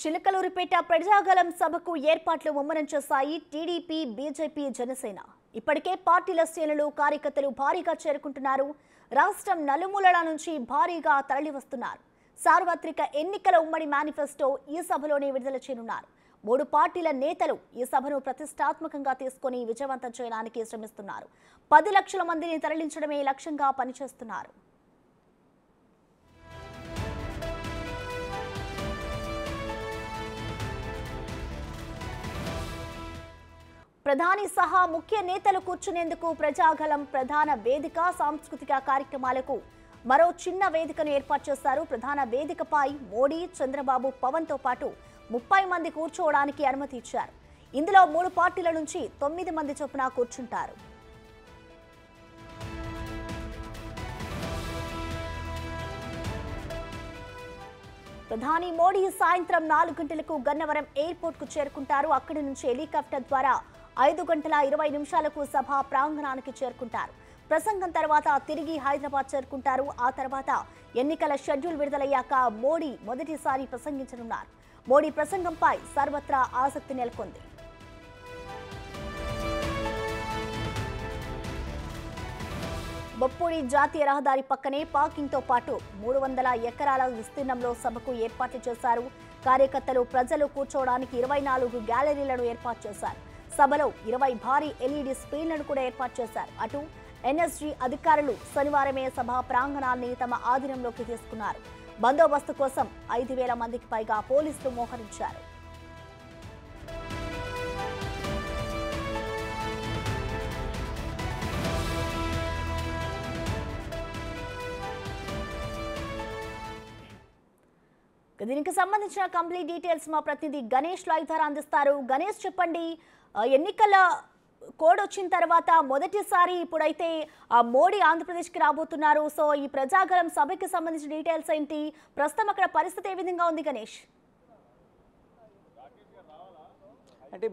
చిలకలూరిపేట ప్రజాగలం సభకు ఏర్పాట్లు ముమ్మరం చేశాయి టీడీపీ, బీజేపీ, జనసేన. ఇప్పటికే పార్టీల శ్రేణులు, కార్యకర్తలు భారీగా చేరుకుంటున్నారు. రాష్ట్రం నలుమూలల నుంచి భారీగా తరలివస్తున్నారు. సార్వత్రిక ఎన్నికల ఉమ్మడి మేనిఫెస్టో ఈ సభలోనే విడుదల చేయనున్నారు. 3 పార్టీల నేతలు ఈ సభను ప్రతిష్టాత్మకంగా తీసుకొని విజయవంతం చేయడానికి శ్రమిస్తున్నారు. 10 లక్షల మందిని తరలించడమే లక్ష్యంగా పనిచేస్తున్నారు. ప్రధాని సహా ముఖ్య నేతలు కూర్చునేందుకు ప్రజాగలం ప్రధాన వేదిక, సాంస్కృతిక కార్యక్రమాలకు మరో చిన్న వేదికను ఏర్పాటు చేశారు. ప్రధాన వేదికపై మోడీ, చంద్రబాబు, పవన్ తో పాటు 30 మంది కూర్చోవడానికి అనుమతి ఇచ్చారు. ఇందులో 3 పార్టీల నుంచి 9 మంది చొప్పున కూర్చుంటారు. ప్రధాని మోడీ సాయంత్రం 4 గంటలకు గన్నవరం ఎయిర్పోర్ట్ కు చేరుకుంటారు. అక్కడి నుంచి హెలికాప్టర్ ద్వారా 5 గంటల 20 నిమిషాలకు సభ ప్రాంగణానికి చేరుకుంటారు. ప్రసంగం తర్వాత తిరిగి హైదరాబాద్ చేరుకుంటారు. ఆ తర్వాత ఎన్నికల షెడ్యూల్ విడుదలయ్యాక మోడీ మొదటిసారి ప్రసంగించనున్నారు. మోడీ ప్రసంగంపై సర్వత్రా ఆసక్తి నెలకొంది. బొప్పూడి జాతీయ రహదారి పక్కనే పార్కింగ్ తో పాటు 300 ఎకరాల విస్తీర్ణంలో సభకు ఏర్పాట్లు చేశారు. కార్యకర్తలు, ప్రజలు కూర్చోవడానికి 24 గ్యాలరీలను ఏర్పాటు చేశారు. సభలో 20 భారీ ఎల్ఈడి స్క్రీన్లను కూడా ఏర్పాటు చేశారు. అటు ఎన్ఎస్జీ అధికారులు శనివారమే సభ ప్రాంగణాన్ని తమ ఆధీనంలోకి తీసుకున్నారు. బందోబస్తు కోసం 5,000 మందికి పైగా పోలీసులు మోహరించారు. దీనికి సంబంధించిన కంప్లీట్ డీటెయిల్స్ మా ప్రతినిధి గణేష్ లైవ్ ద్వారా అందిస్తారు. గణేష్, చెప్పండి, ఎన్నికల కోడ్ వచ్చిన తర్వాత మొదటిసారి ఇప్పుడైతే మోడీ ఆంధ్రప్రదేశ్కి రాబోతున్నారు. సో ఈ ప్రజాగలం సభకి సంబంధించిన డీటెయిల్స్ ఏంటి? ప్రస్తుతం అక్కడ పరిస్థితి ఏ విధంగా ఉంది గణేష్? అంటే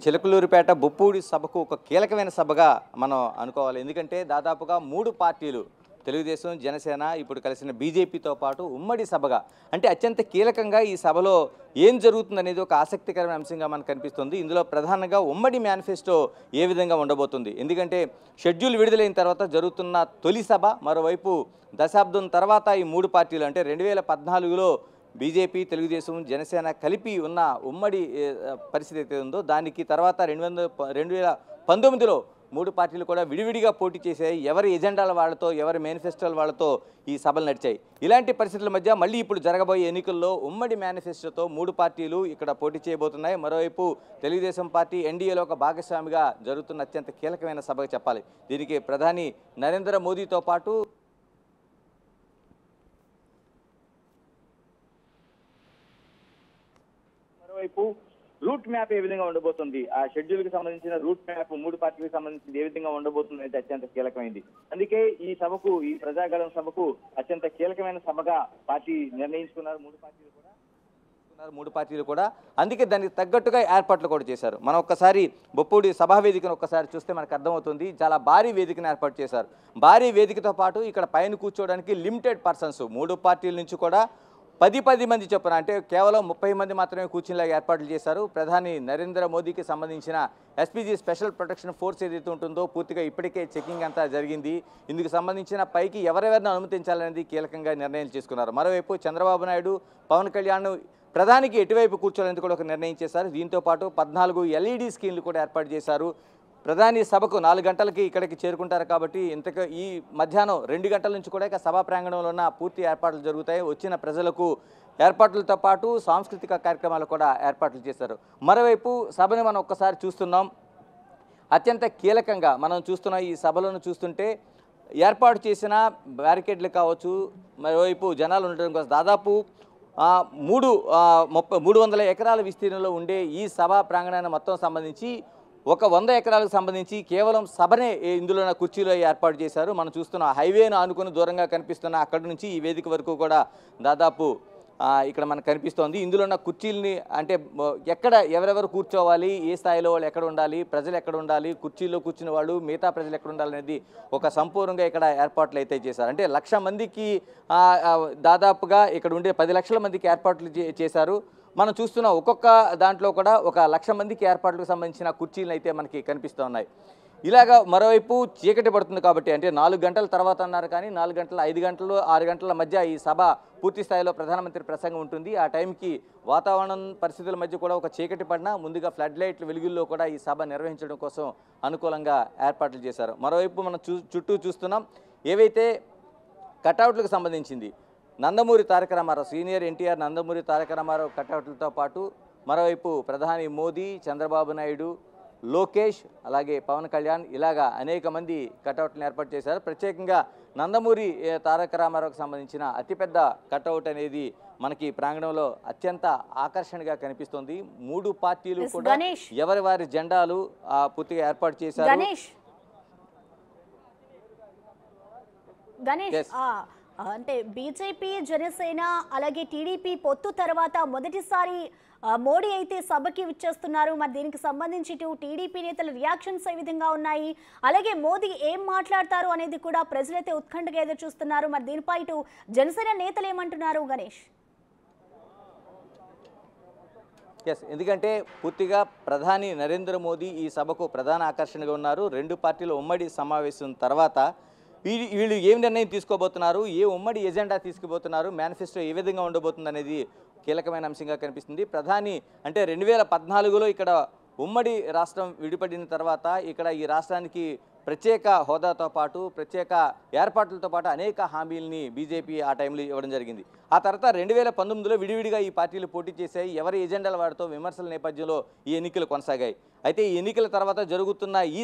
చిలకలూరిపేట బొప్పూడి సభకు ఒక కీలకమైన సభగా మనం అనుకోవాలి. ఎందుకంటే దాదాపుగా 3 పార్టీలు, తెలుగుదేశం, జనసేన, ఇప్పుడు కలిసిన బీజేపీతో పాటు ఉమ్మడి సభగా, అంటే అత్యంత కీలకంగా ఈ సభలో ఏం జరుగుతుందనేది ఒక ఆసక్తికరమైన అంశంగా మనకు కనిపిస్తుంది. ఇందులో ప్రధానంగా ఉమ్మడి మేనిఫెస్టో ఏ విధంగా ఉండబోతుంది, ఎందుకంటే షెడ్యూల్ విడుదలైన తర్వాత జరుగుతున్న తొలి సభ, మరోవైపు దశాబ్దం తర్వాత ఈ 3 పార్టీలు, అంటే 2014లో బీజేపీ, తెలుగుదేశం, జనసేన కలిపి ఉన్న ఉమ్మడి పరిస్థితి అయితే ఉందో దానికి తర్వాత 2019లో 3 పార్టీలు కూడా విడివిడిగా పోటీ చేశాయి. ఎవరి ఎజెండాల వాళ్ళతో, ఎవరి మేనిఫెస్టోల వాళ్ళతో ఈ సభలు నడిచాయి. ఇలాంటి పరిస్థితుల మధ్య మళ్ళీ ఇప్పుడు జరగబోయే ఎన్నికల్లో ఉమ్మడి మేనిఫెస్టోతో 3 పార్టీలు ఇక్కడ పోటీ చేయబోతున్నాయి. మరోవైపు తెలుగుదేశం పార్టీ ఎన్డీఏలో ఒక భాగస్వామిగా జరుగుతున్న అత్యంత కీలకమైన సభగా చెప్పాలి. దీనికి ప్రధాని నరేంద్ర మోదీతో పాటు మరోవైపు రూట్ మ్యాప్ ఏ విధంగా ఉండబోతుంది, ఆ షెడ్యూల్ కి సంబంధించిన రూట్ మ్యాప్ 3 పార్టీలకు సంబంధించి ఏ విధంగా ఉండబోతుంది అయితే అత్యంత కీలకమైంది. అందుకే ఈ సభకు, ఈ ప్రజాగలం సభకు అత్యంత కీలకమైన సభగా పార్టీ నిర్ణయించుకున్నారు 3 పార్టీలు కూడా. అందుకే దానికి తగ్గట్టుగా ఏర్పాట్లు కూడా చేశారు. మనం ఒక్కసారి బొప్పూడి సభా వేదికను ఒక్కసారి చూస్తే మనకు అర్థమవుతుంది. చాలా భారీ వేదికను ఏర్పాటు చేశారు. భారీ వేదికతో పాటు ఇక్కడ పైన కూర్చోవడానికి లిమిటెడ్ పర్సన్స్ 3 పార్టీల నుంచి కూడా 10 మంది చొప్పున, అంటే కేవలం 30 మంది మాత్రమే కూర్చునేలాగా ఏర్పాట్లు చేశారు. ప్రధాని నరేంద్ర మోదీకి సంబంధించిన ఎస్పీజీ స్పెషల్ ప్రొటెక్షన్ ఫోర్స్ ఏదైతే ఉంటుందో పూర్తిగా ఇప్పటికే చెకింగ్ అంతా జరిగింది. ఇందుకు సంబంధించిన పైకి ఎవరెవరిని అనుమతించాలనేది కీలకంగా నిర్ణయం చేసుకున్నారు. మరోవైపు చంద్రబాబు నాయుడు, పవన్ కళ్యాణ్ ప్రధానికి ఎటువైపు కూర్చోవాలని కూడా ఒక నిర్ణయం చేశారు. దీంతో పాటు 14 ఎల్ఈడి స్క్రీన్లు కూడా ఏర్పాటు చేశారు. ప్రధాని సభకు 4 గంటలకి ఇక్కడికి చేరుకుంటారు కాబట్టి ఈ మధ్యాహ్నం 2 గంటల నుంచి కూడా ఇక సభా ప్రాంగణంలో ఉన్న పూర్తి ఏర్పాట్లు జరుగుతాయి. వచ్చిన ప్రజలకు ఏర్పాట్లతో పాటు సాంస్కృతిక కార్యక్రమాలు కూడా ఏర్పాట్లు చేశారు. మరోవైపు సభని మనం ఒక్కసారి చూస్తున్నాం. అత్యంత కీలకంగా మనం చూస్తున్న ఈ సభలను చూస్తుంటే ఏర్పాటు చేసిన బ్యారికేడ్లు కావచ్చు, మరోవైపు జనాలు ఉండడం కోసం దాదాపు 300 ఎకరాల విస్తీర్ణంలో ఉండే ఈ సభా ప్రాంగణాన్ని మొత్తం సంబంధించి ఒక 100 ఎకరాలకు సంబంధించి కేవలం సభనే ఇందులో కుర్చీలో ఏర్పాటు చేశారు. మనం చూస్తున్న హైవేను ఆనుకుని దూరంగా కనిపిస్తున్న అక్కడి నుంచి ఈ వేదిక వరకు కూడా దాదాపు ఇక్కడ మనకు కనిపిస్తోంది. ఇందులో ఉన్న కుర్చీలని అంటే ఎక్కడ ఎవరెవరు కూర్చోవాలి, ఏ స్థాయిలో వాళ్ళు ఎక్కడ ఉండాలి, ప్రజలు ఎక్కడ ఉండాలి, కుర్చీలో కూర్చున్న వాళ్ళు మిగతా ప్రజలు ఎక్కడ ఉండాలి అనేది ఒక సంపూర్ణంగా ఇక్కడ ఏర్పాట్లు అయితే చేశారు. అంటే 1,00,000 మందికి దాదాపుగా ఇక్కడ ఉండే 10 లక్షల మందికి ఏర్పాట్లు చేశారు. మనం చూస్తున్న ఒక్కొక్క దాంట్లో కూడా ఒక 1,00,000 మందికి ఏర్పాట్లకు సంబంధించిన కుర్చీలు అయితే మనకి కనిపిస్తూ ఉన్నాయి. ఇలాగా మరోవైపు చీకటి పడుతుంది కాబట్టి అంటే 4 గంటల తర్వాత అన్నారు కానీ 4 గంటల 5 గంటలు 6 గంటల మధ్య ఈ సభ పూర్తి స్థాయిలో ప్రధానమంత్రి ప్రసంగం ఉంటుంది. ఆ టైంకి వాతావరణం పరిస్థితుల మధ్య కూడా ఒక చీకటి పడినా ముందుగా ఫ్లడ్ లైట్ల వెలుగుల్లో కూడా ఈ సభ నిర్వహించడం కోసం అనుకూలంగా ఏర్పాట్లు చేశారు. మరోవైపు మనం చుట్టూ చూస్తున్నాం ఏవైతే కటౌట్లకు సంబంధించింది నందమూరి తారక రామారావు సీనియర్ ఎన్టీఆర్ నందమూరి తారక రామారావు కటౌట్లతో పాటు మరోవైపు ప్రధాని మోదీ, చంద్రబాబు నాయుడు, లోకేష్, అలాగే పవన్ కళ్యాణ్ ఇలాగా అనేక మంది కటౌట్లను ఏర్పాటు చేశారు. ప్రత్యేకంగా నందమూరి తారక రామారావుకు సంబంధించిన అతిపెద్ద కటౌట్ అనేది మనకి ప్రాంగణంలో అత్యంత ఆకర్షణగా కనిపిస్తుంది. 3 పార్టీలు కూడా ఎవరి వారి జెండాలు పూర్తిగా ఏర్పాటు చేశారు. గణేష్ అంటే బీజేపీ, జనసేన అలాగే టీడీపీ పొత్తు తర్వాత మొదటిసారి మోడీ అయితే సభకి విచ్చేస్తున్నారు. మరి దీనికి సంబంధించి ఇటు టీడీపీ నేతల రియాక్షన్స్ ఏ విధంగా ఉన్నాయి, అలాగే మోదీ ఏం మాట్లాడతారు అనేది కూడా ప్రజలైతే ఉత్కంఠగా ఎదురు చూస్తున్నారు. మరి దీనిపై ఇటు జనసేన నేతలు ఏమంటున్నారు గణేష్? ఎందుకంటే పూర్తిగా ప్రధాని నరేంద్ర మోదీ ఈ సభకు ప్రధాన ఆకర్షణగా ఉన్నారు. 2 పార్టీల ఉమ్మడి సమావేశం తర్వాత వీళ్ళు ఏం నిర్ణయం తీసుకోబోతున్నారు, ఏ ఉమ్మడి ఎజెండా తీసుకుపోతున్నారు, మేనిఫెస్టో ఏ విధంగా ఉండబోతుంది అనేది కీలకమైన అంశంగా కనిపిస్తుంది. ప్రధాని అంటే 2014లో ఇక్కడ ఉమ్మడి రాష్ట్రం విడిపడిన తర్వాత ఇక్కడ ఈ రాష్ట్రానికి ప్రత్యేక హోదాతో పాటు ప్రత్యేక ఏర్పాట్లతో పాటు అనేక హామీలని బీజేపీ ఆ టైంలో ఇవ్వడం జరిగింది. ఆ తర్వాత 2019లో విడివిడిగా ఈ పార్టీలు పోటీ చేశాయి. ఎవరి ఎజెండాల వాడితో విమర్శల నేపథ్యంలో ఈ ఎన్నికలు కొనసాగాయి. అయితే ఈ ఎన్నికల తర్వాత జరుగుతున్న ఈ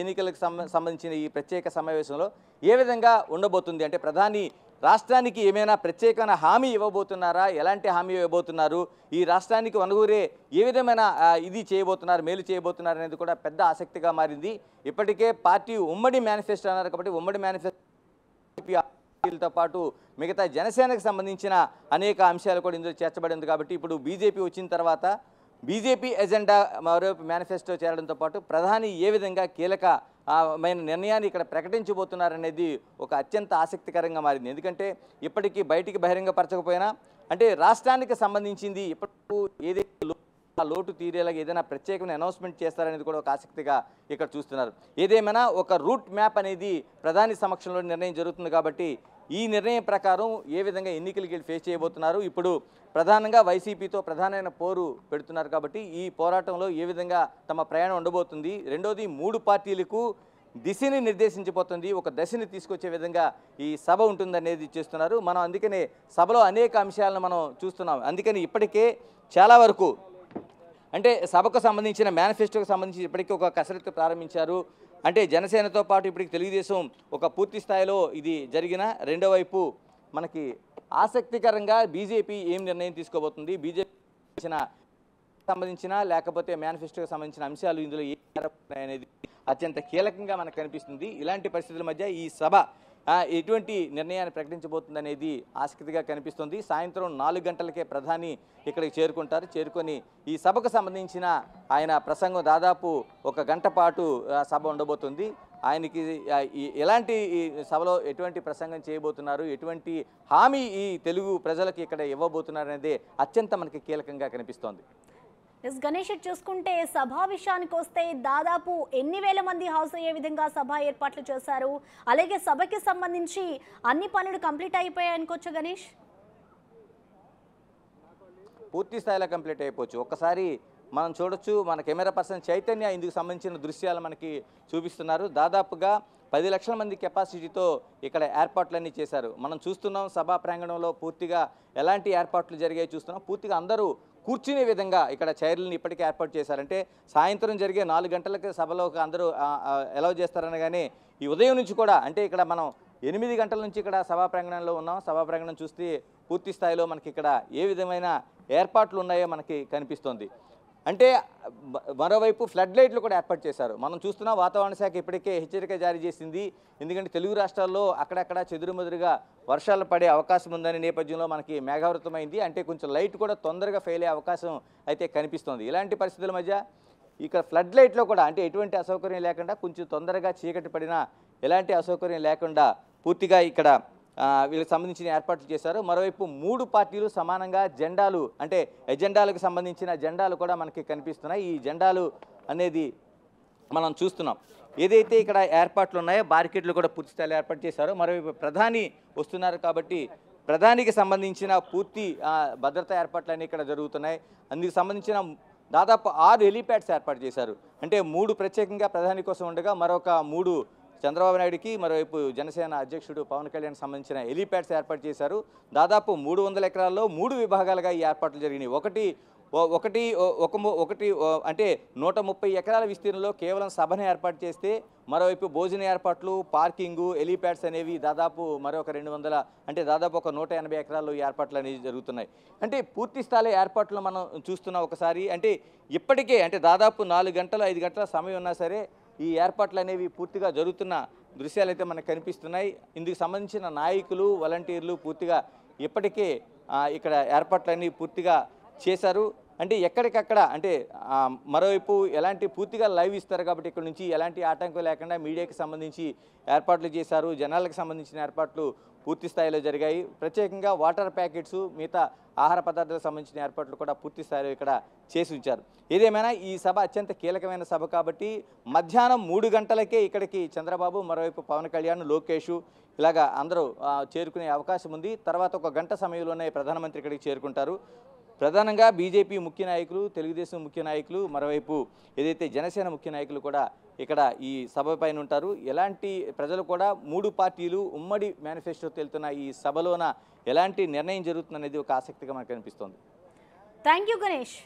ఎన్నికలకు సంబంధించిన ఈ ప్రత్యేక సమావేశంలో ఏ విధంగా ఉండబోతుంది అంటే ప్రధాని రాష్ట్రానికి ఏమైనా ప్రత్యేకమైన హామీ ఇవ్వబోతున్నారా, ఎలాంటి హామీ ఇవ్వబోతున్నారు, ఈ రాష్ట్రానికి వనగూరే ఏ విధమైన ఇది చేయబోతున్నారు, మేలు చేయబోతున్నారు అనేది కూడా పెద్ద ఆసక్తిగా మారింది. ఇప్పటికే పార్టీ ఉమ్మడి మేనిఫెస్టో అన్నారు కాబట్టి ఉమ్మడి మేనిఫెస్టోతో పాటు మిగతా జనసేనకు సంబంధించిన అనేక అంశాలు కూడా ఇందులో చేర్చబడింది. కాబట్టి ఇప్పుడు బీజేపీ వచ్చిన తర్వాత బీజేపీ ఎజెండా మరోవైపు మేనిఫెస్టో చేరడంతో పాటు ప్రధాని ఏ విధంగా కీలకమైన నిర్ణయాన్ని ఇక్కడ ప్రకటించబోతున్నారనేది ఒక అత్యంత ఆసక్తికరంగా మారింది. ఎందుకంటే ఇప్పటికీ బయటికి బహిరంగపరచకపోయినా అంటే రాష్ట్రానికి సంబంధించింది ఇప్పటికూ ఏదైతే లోటు తీరేలాగా ఏదైనా ప్రత్యేకమైన అనౌన్స్మెంట్ చేస్తారనేది కూడా ఒక ఆసక్తిగా ఇక్కడ చూస్తున్నారు. ఏదేమైనా ఒక రూట్ మ్యాప్ అనేది ప్రధాని సమక్షంలో నిర్ణయం జరుగుతుంది కాబట్టి ఈ నిర్ణయం ప్రకారం ఏ విధంగా ఎన్నికలకి ఫేస్ చేయబోతున్నారు, ఇప్పుడు ప్రధానంగా వైసీపీతో ప్రధానమైన పోరు పెడుతున్నారు కాబట్టి ఈ పోరాటంలో ఏ విధంగా తమ ప్రయాణం ఉండబోతుంది. రెండోది 3 పార్టీలకు దిశని నిర్దేశించబోతుంది, ఒక దశని తీసుకొచ్చే విధంగా ఈ సభ ఉంటుందనేది చేస్తున్నారు. మనం అందుకనే సభలో అనేక అంశాలను మనం చూస్తున్నాం. అందుకని ఇప్పటికే చాలా వరకు అంటే సభకు సంబంధించిన మేనిఫెస్టోకి సంబంధించి ఇప్పటికీ ఒక కసరత్తు ప్రారంభించారు. అంటే జనసేనతో పాటు ఇప్పటికి తెలుగుదేశం ఒక పూర్తి స్థాయిలో ఇది జరిగిన రెండో వైపు మనకి ఆసక్తికరంగా బీజేపీ ఏం నిర్ణయం తీసుకోబోతుంది, బీజేపీ సంబంధించిన లేకపోతే మేనిఫెస్టోకి సంబంధించిన అంశాలు ఇందులో అనేది అత్యంత కీలకంగా మనకు కనిపిస్తుంది. ఇలాంటి పరిస్థితుల మధ్య ఈ సభ ఎటువంటి నిర్ణయాన్ని ప్రకటించబోతుందనేది ఆసక్తిగా కనిపిస్తుంది. సాయంత్రం 4 గంటలకే ప్రధాని ఇక్కడికి చేరుకొని ఈ సభకు సంబంధించిన ఆయన ప్రసంగం దాదాపు 1 గంట పాటు సభ ఉండబోతుంది. ఆయనకి ఎలాంటి ఈ సభలో ఎటువంటి ప్రసంగం చేయబోతున్నారు, ఎటువంటి హామీ ఈ తెలుగు ప్రజలకు ఇక్కడ ఇవ్వబోతున్నారు అనేది అత్యంత మనకి కీలకంగా కనిపిస్తోంది. గణేష్ చూసుకుంటే సభా విషయానికి వస్తే దాదాపు ఎన్ని వేల మంది హౌస్ అయ్యే విధంగా సభ ఏర్పాట్లు చేశారు, అలాగే సభకి సంబంధించి అన్ని పనులు కంప్లీట్ అయిపోయాయి అనుకోవచ్చు గణేష్? పూర్తి స్థాయిలో కంప్లీట్ అయిపోవచ్చు. ఒక్కసారి మనం చూడొచ్చు, మన కెమెరా పర్సన్ చైతన్య ఇందుకు సంబంధించిన దృశ్యాలు మనకి చూపిస్తున్నారు. దాదాపుగా 10 లక్షల మంది కెపాసిటీతో ఇక్కడ ఏర్పాట్లన్నీ చేశారు. మనం చూస్తున్నాం సభా ప్రాంగణంలో పూర్తిగా ఎలాంటి ఏర్పాట్లు జరిగాయి చూస్తున్నాం. పూర్తిగా అందరూ కూర్చునే విధంగా ఇక్కడ చైర్లను ఇప్పటికే ఏర్పాటు చేశారంటే సాయంత్రం జరిగే 4 గంటలకు సభలోకి అందరూ అలౌ చేస్తారనగానే ఈ ఉదయం నుంచి కూడా అంటే ఇక్కడ మనం 8 గంటల నుంచి ఇక్కడ సభా ప్రాంగణంలో ఉన్నాం. సభా ప్రాంగణం చూస్తే పూర్తి స్థాయిలో మనకి ఇక్కడ ఏ విధమైన ఏర్పాట్లు ఉన్నాయో మనకి కనిపిస్తోంది. అంటే మరోవైపు ఫ్లడ్ లైట్లు కూడా ఏర్పాటు చేశారు. మనం చూస్తున్న వాతావరణ శాఖ ఇప్పటికే హెచ్చరిక జారీ చేసింది. ఎందుకంటే తెలుగు రాష్ట్రాల్లో అక్కడక్కడ చెదురుమదురుగా వర్షాలు పడే అవకాశం ఉందనే నేపథ్యంలో మనకి మేఘావృతమైంది. అంటే కొంచెం లైట్ కూడా తొందరగా ఫెయిల్ అయ్యే అవకాశం అయితే కనిపిస్తోంది. ఇలాంటి పరిస్థితుల మధ్య ఇక ఫ్లడ్ లైట్లో కూడా అంటే ఎటువంటి అసౌకర్యం లేకుండా కొంచెం తొందరగా చీకటి పడినా ఎలాంటి అసౌకర్యం లేకుండా పూర్తిగా ఇక్కడ వీళ్ళకి సంబంధించిన ఏర్పాట్లు చేశారు. మరోవైపు 3 పార్టీలు సమానంగా జెండాలు అంటే ఎజెండాలకు సంబంధించిన జెండాలు కూడా మనకి కనిపిస్తున్నాయి. ఈ జెండాలు అనేది మనం చూస్తున్నాం. ఏదైతే ఇక్కడ ఏర్పాట్లు ఉన్నాయో బారికేడ్లు కూడా పూర్తి స్థాయిలో ఏర్పాటు చేశారు. మరోవైపు ప్రధాని వస్తున్నారు కాబట్టి ప్రధానికి సంబంధించిన పూర్తి భద్రతా ఏర్పాట్లన్నీ ఇక్కడ జరుగుతున్నాయి. అందుకు సంబంధించిన దాదాపు 6 హెలీప్యాడ్స్ ఏర్పాటు చేశారు. అంటే 3 ప్రత్యేకంగా ప్రధాని కోసం ఉండగా మరొక 3 చంద్రబాబు నాయుడుకి మరోవైపు జనసేన అధ్యక్షుడు పవన్ కళ్యాణ్ సంబంధించిన హెలీప్యాడ్స్ ఏర్పాటు చేశారు. దాదాపు 300 ఎకరాల్లో 3 విభాగాలుగా ఈ ఏర్పాట్లు జరిగినాయి. ఒకటి అంటే 130 ఎకరాల విస్తీర్ణంలో కేవలం సభను ఏర్పాటు చేస్తే మరోవైపు భోజన ఏర్పాట్లు, పార్కింగు, హెలీప్యాడ్స్ అనేవి దాదాపు మరొక 200 అంటే దాదాపు ఒక 180 ఎకరాల్లో ఈ ఏర్పాట్లు అనేవి జరుగుతున్నాయి. అంటే పూర్తి స్థాయి ఏర్పాట్లు మనం చూస్తున్నాం ఒకసారి. అంటే ఇప్పటికే అంటే దాదాపు 4 గంటలు 5 గంటల సమయం ఉన్నా సరే ఈ ఏర్పాట్లు అనేవి పూర్తిగా జరుగుతున్న దృశ్యాలు అయితే మనకు కనిపిస్తున్నాయి. ఇందుకు సంబంధించిన నాయకులు, వాలంటీర్లు పూర్తిగా ఇప్పటికే ఇక్కడ ఏర్పాట్లన్నీ పూర్తిగా చేశారు. అంటే ఎక్కడికక్కడ అంటే మరోవైపు ఎలాంటి పూర్తిగా లైవ్ ఇస్తారు కాబట్టి ఇక్కడ నుంచి ఎలాంటి ఆటంకం లేకుండా మీడియాకి సంబంధించి ఏర్పాట్లు చేశారు. జనాలకు సంబంధించిన ఏర్పాట్లు పూర్తి స్థాయిలో జరిగాయి. ప్రత్యేకంగా వాటర్ ప్యాకెట్స్, మిగతా ఆహార పదార్థాలకు సంబంధించిన ఏర్పాట్లు కూడా పూర్తి స్థాయిలో ఇక్కడ చేసి ఉంచారు. ఏదేమైనా ఈ సభ అత్యంత కీలకమైన సభ కాబట్టి మధ్యాహ్నం 3 గంటలకే ఇక్కడికి చంద్రబాబు, మరోవైపు పవన్ కళ్యాణ్, లోకేష్ ఇలాగా అందరూ చేరుకునే అవకాశం ఉంది. తర్వాత 1 గంట సమయంలోనే ప్రధానమంత్రి ఇక్కడికి చేరుకుంటారు. ప్రధానంగా బీజేపీ ముఖ్య నాయకులు, తెలుగుదేశం ముఖ్య నాయకులు, మరోవైపు ఏదైతే జనసేన ముఖ్య నాయకులు కూడా ఇక్కడ ఈ సభ పైన ఉంటారు. ఎలాంటి ప్రజలు కూడా 3 పార్టీలు ఉమ్మడి మేనిఫెస్టో తెలుతున్న ఈ సభలోన ఎలాంటి నిర్ణయం జరుగుతుందనేది ఒక ఆసక్తిగా మనకు కనిపిస్తోంది. Thank you Ganesh.